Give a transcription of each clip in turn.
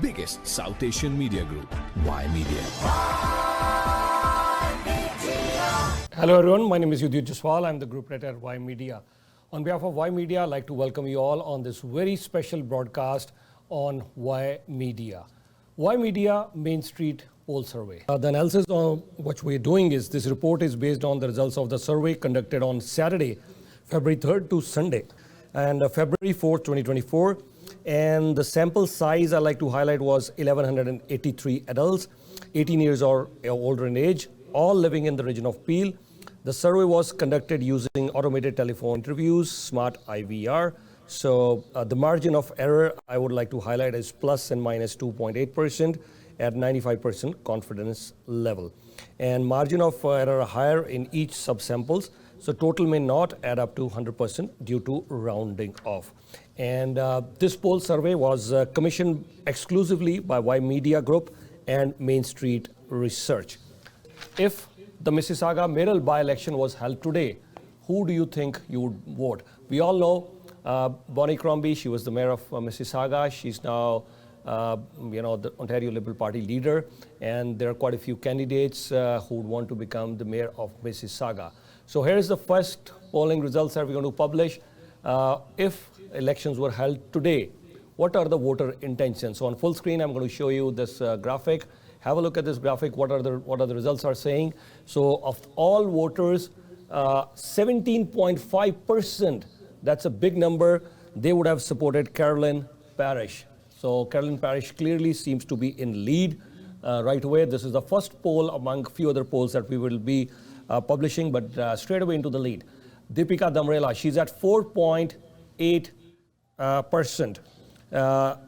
biggest South Asian media group, Ymedia. Hello everyone, my name is Yudhit Jaswal. I'm the group editor at Ymedia. On behalf of Ymedia, I'd like to welcome you all on this very special broadcast on Ymedia. Ymedia Mainstreet poll survey. The analysis on what we're doing is this report is based on the results of the survey conducted on Saturday, February 3rd to Sunday, and February 4th, 2024. And the sample size I'd like to highlight was 1,183 adults, 18 years or older in age, all living in the region of Peel. The survey was conducted using automated telephone interviews, smart IVR. So the margin of error I would like to highlight is plus and minus 2.8% at 95% confidence level. And margin of error higher in each subsamples. So total may not add up to 100% due to rounding off. And this poll survey was commissioned exclusively by Ymedia Group and Mainstreet Research. If the Mississauga Mayoral by-election was held today, who do you think you would vote? We all know Bonnie Crombie, she was the mayor of Mississauga. She's now the Ontario Liberal Party leader, and there are quite a few candidates who would want to become the mayor of Mississauga. So here's the first polling results that we're going to publish. If elections were held today, what are the voter intentions? So on full screen, I'm going to show you this graphic. Have a look at this graphic. What are the results are saying? So of all voters, 17.5%. That's a big number. They would have supported Carolyn Parish. So Carolyn Parish clearly seems to be in lead right away. This is the first poll among a few other polls that we will be publishing, but straight away into the lead. Deepika Damrela, she's at 4.8%.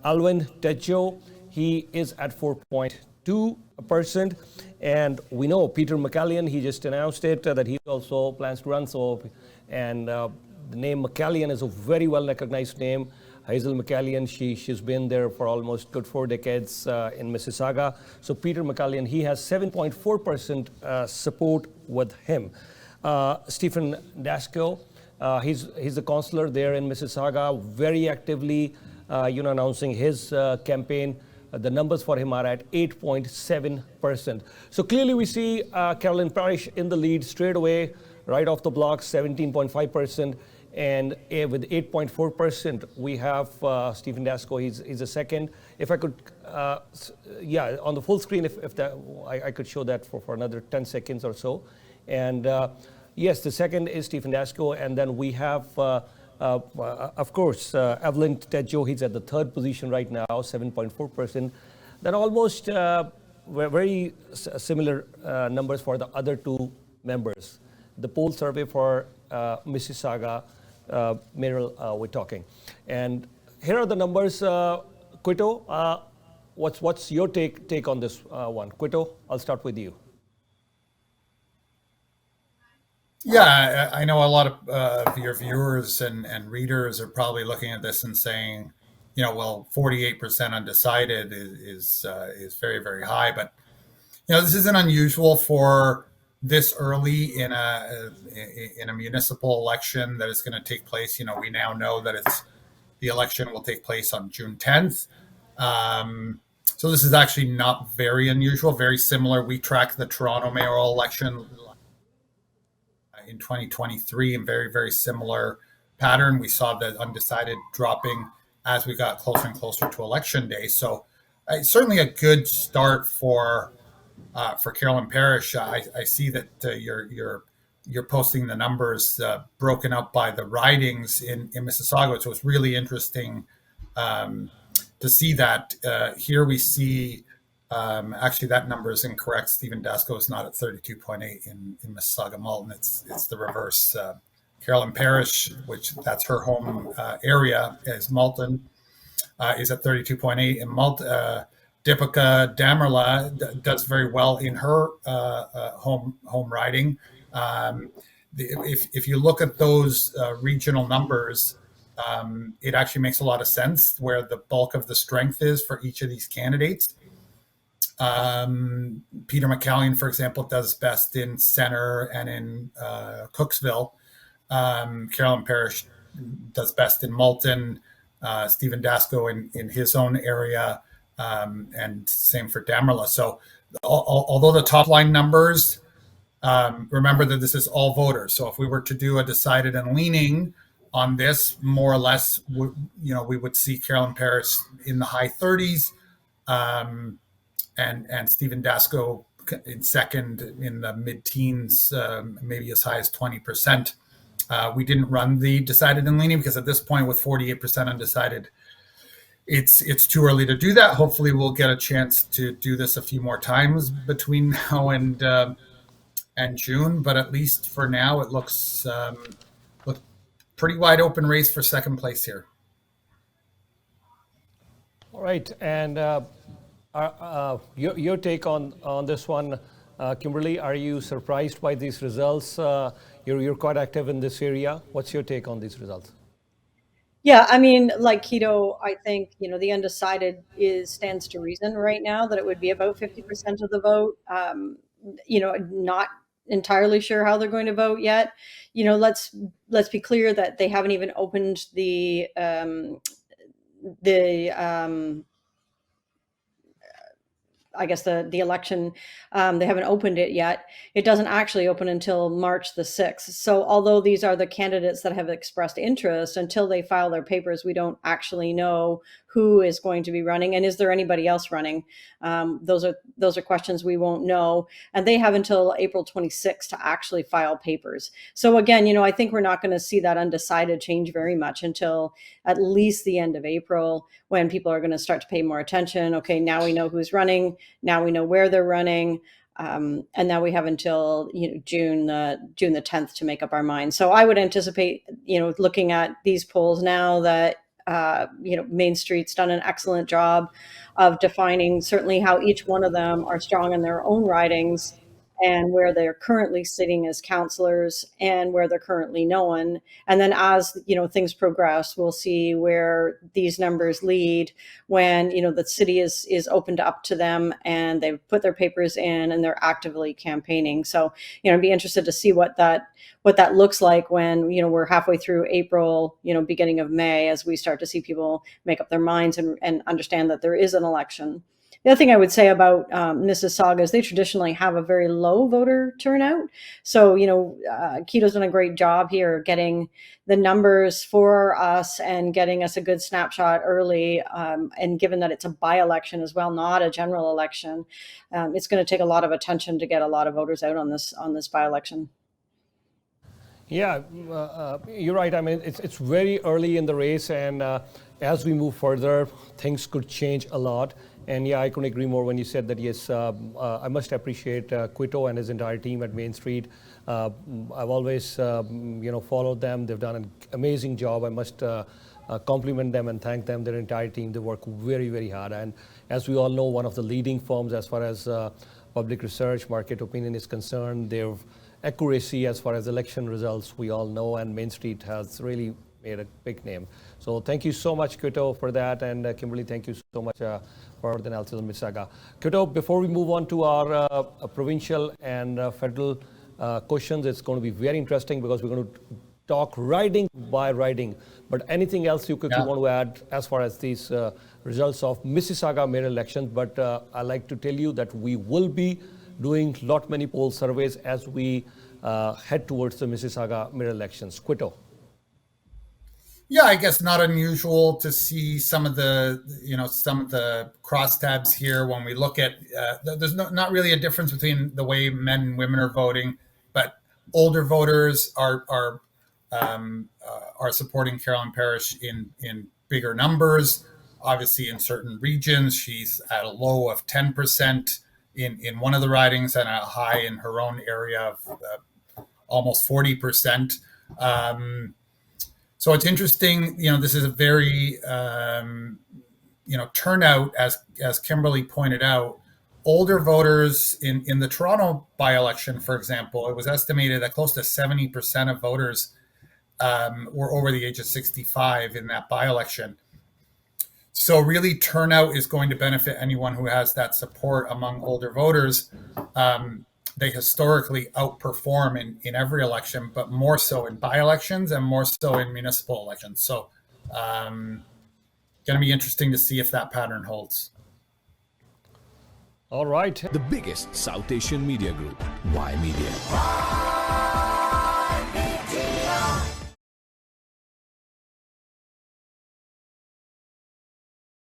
Alvin Tejo, he is at 4.2%. And we know Peter McCallion, he just announced it that he also plans to run. So, and the name McCallion is a very well recognized name. Hazel McCallion, she's been there for almost good 4 decades in Mississauga. So Peter McCallion, he has 7.4% support with him. Stephen Dasco, he's a councillor there in Mississauga, very actively announcing his campaign. The numbers for him are at 8.7%. So clearly we see Carolyn Parish in the lead straight away, right off the block, 17.5%. And with 8.4%, we have Stephen Dasco. He's a second. If I could, on the full screen, if that, I could show that for another 10 seconds or so. And yes, the second is Stephen Dasco. And then we have, of course, Evelyn Tejo. He's at the third position right now, 7.4%. Then almost very similar numbers for the other two members. The poll survey for Mississauga Mayoral, we're talking. And here are the numbers. Quito, what's your take on this one? Quito, I'll start with you. Yeah, I know a lot of your viewers and readers are probably looking at this and saying, 48% undecided is very, very high. But, this isn't unusual for this early in a municipal election that is going to take place. We now know that the election will take place on June 10th. So this is actually not very unusual, very similar. We tracked the Toronto mayoral election in 2023 in very, very similar pattern. We saw the undecided dropping as we got closer and closer to election day. So certainly a good start for Carolyn Parish. I see that you're posting the numbers broken up by the ridings in Mississauga. So it's really interesting to see that. Here we see actually that number is incorrect. Stephen Dasco is not at 32.8 in Mississauga Malton. It's the reverse. Carolyn Parish, which that's her home area, is Malton, is at 32.8, and Malton. Deepika Damrela does very well in her home riding. If you look at those regional numbers, it actually makes a lot of sense where the bulk of the strength is for each of these candidates. Peter McCallion, for example, does best in Centre and in Cooksville. Carolyn Parish does best in Malton. Stephen Dasco in his own area and same for Damerla. So although the top line numbers, remember that this is all voters. So if we were to do a decided and leaning on this, more or less, we would see Carolyn Parrish in the high 30s, and Stephen Dasko in second in the mid-teens, maybe as high as 20%. We didn't run the decided and leaning because at this point, with 48% undecided, it's too early to do that. Hopefully, we'll get a chance to do this a few more times between now and June. But at least for now, it looks pretty wide open race for second place here. All right, and your take on this one, Kimberly. Are you surprised by these results? You're quite active in this area. What's your take on these results? Yeah, I mean, like Keto, I think, the undecided stands to reason right now that it would be about 50% of the vote. Not entirely sure how they're going to vote yet. Let's be clear that they haven't even opened the I guess the election, they haven't opened it yet. It doesn't actually open until March the 6th. So although these are the candidates that have expressed interest, until they file their papers, we don't actually know who is going to be running, and is there anybody else running? Those are questions we won't know, and they have until April 26th to actually file papers. So again, I think we're not going to see that undecided change very much until at least the end of April, when people are going to start to pay more attention. Okay, now we know who's running. Now we know where they're running. And now we have until June the 10th to make up our minds. So I would anticipate, looking at these polls now, that Mainstreet's done an excellent job of defining certainly how each one of them are strong in their own ridings, and where they're currently sitting as councillors, and where they're currently known. And then as things progress, we'll see where these numbers lead when the city is opened up to them and they've put their papers in and they're actively campaigning. So I'd be interested to see what that looks like when we're halfway through April, beginning of May, as we start to see people make up their minds and understand that there is an election. The other thing I would say about Mississauga is they traditionally have a very low voter turnout. So, Keto's done a great job here getting the numbers for us and getting us a good snapshot early. And given that it's a by-election as well, not a general election, it's going to take a lot of attention to get a lot of voters out on this by-election. Yeah, you're right. I mean, it's very early in the race, and as we move further, things could change a lot. And yeah, I couldn't agree more when you said that, yes, I must appreciate Quito and his entire team at Mainstreet. I've always, followed them. They've done an amazing job. I must compliment them and thank them, their entire team. They work very, very hard. And as we all know, one of the leading firms as far as public research, market opinion is concerned. Their accuracy as far as election results, we all know, and Mainstreet has really made a big name. So thank you so much, Quito, for that. And Kimberly, thank you so much for the analysis on Mississauga. Quito, before we move on to our provincial and federal questions, it's going to be very interesting because we're going to talk riding by riding. But anything else you quickly want to add as far as these results of Mississauga mayoral elections? But I'd like to tell you that we will be doing many poll surveys as we head towards the Mississauga mayoral elections. Quito. Yeah, I guess not unusual to see some of the crosstabs here when we look at. There's not really a difference between the way men and women are voting, but older voters are supporting Carolyn Parrish in bigger numbers. Obviously, in certain regions, she's at a low of 10% in one of the ridings and a high in her own area of almost 40%. So it's interesting, this is a very, turnout, as Kimberly pointed out. Older voters in the Toronto by-election, for example, it was estimated that close to 70% of voters were over the age of 65 in that by-election. So really, turnout is going to benefit anyone who has that support among older voters. They historically outperform in every election, but more so in by-elections and more so in municipal elections. So going to be interesting to see if that pattern holds. All right. The biggest South Asian media group, Y Media.